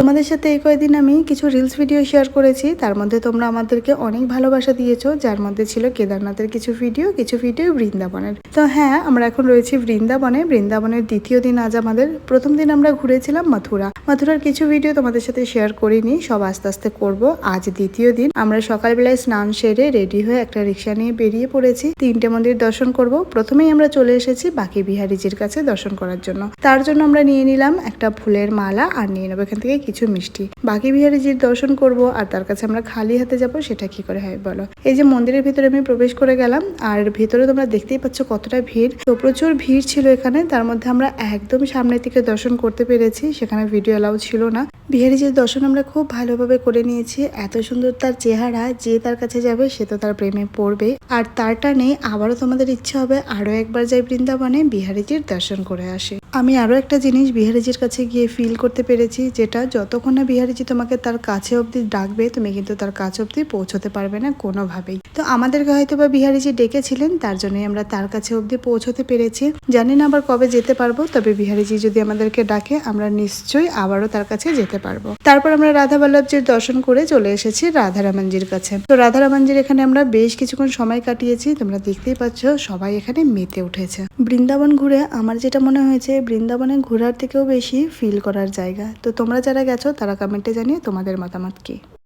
তোমাদের সাথে এই কয়েকদিন আমি কিছু রিলস ভিডিও শেয়ার করেছি, তার মধ্যে তোমরা আমাদেরকে অনেক ভালোবাসা দিয়েছো, যার মধ্যে ছিল কেদারনাথের কিছু ভিডিও বৃন্দাবনের। তো হ্যাঁ, আমরা এখন রয়েছি বৃন্দাবনের দ্বিতীয় দিন। আজ আমাদের প্রথম দিন আমরা ঘুরেছিলাম মথুরার কিছু ভিডিও তোমাদের সাথে শেয়ার করিনি, সব আস্তে আস্তে করব। আজ দ্বিতীয় দিন। আমরা সকালবেলায় স্নান সেরে রেডি হয়ে একটা রিক্সা নিয়ে বেরিয়ে পড়েছি 3টে মন্দির দর্শন করব। প্রথমেই আমরা চলে এসেছি বাকি বিহারীজির কাছে দর্শন করার জন্য। তার জন্য আমরা নিয়ে নিলাম একটা ফুলের মালা আর নিয়ে নেবো এখান থেকে কিছু মিষ্টি। বাকি বিহারীজির দর্শন করব আর তার কাছে আমরা খালি হাতে যাব, সেটা কি করে হয় বলো। এই যে মন্দিরের ভিতরে আমি প্রবেশ করে গেলাম, আর ভিতরে তোমরা দেখতেই পাচ্ছ কতটা ভিড়। তো প্রচুর ভিড় ছিল এখানে। তার মধ্যে আমরা একদম সামনের দিকে দর্শন করতে পেরেছি, সেখানে ভিডিও এলাও ছিল না। বিহারীজির দর্শন আমরা খুব ভালোভাবে করে নিয়েছি। এত সুন্দর তার চেহারা, যে তার কাছে যাবে সে তো তার প্রেমে পড়বে। আর তার টানে আবারও তোমাদের ইচ্ছে হবে আরো একবার যাই বৃন্দাবনে, বিহারীজির দর্শন করে আসে। আমি আরো একটা জিনিস বিহারীজির কাছে গিয়ে ফিল করতে পেরেছি, যেটা যতক্ষণ না বিহারীজি তোমাকে তার কাছে অবধি ডাকবে, তুমি কিন্তু তার কাছে অবধি পৌঁছতে পারবে না কোনোভাবেই। তো আমাদেরকে হয়তো বা বিহারীজি ডেকেছিলেন, তার জন্যই আমরা তার কাছে অবধি পৌঁছতে পেরেছি। জানি না আবার কবে যেতে পারবো, তবে বিহারীজি যদি আমাদেরকে ডাকে আমরা নিশ্চয়ই আবারও তার কাছে যেতে পারবো। তারপর আমরা রাধা বল্লভজির দর্শন করে চলে এসেছি রাধারামনজির কাছে। তো রাধারামনজির এখানে আমরা বেশ কিছুক্ষণ সময় কাটিয়েছি। তোমরা দেখতেই পাচ্ছ সবাই এখানে মেতে উঠেছে। বৃন্দাবন ঘুরে আমার যেটা মনে হয়েছে, বৃন্দাবনে ঘোরার থেকেও বেশি ফিল করার জায়গা। তো তোমরা যারা গেছো তারা কমেন্টে জানিয়ে তোমাদের মতামত কি।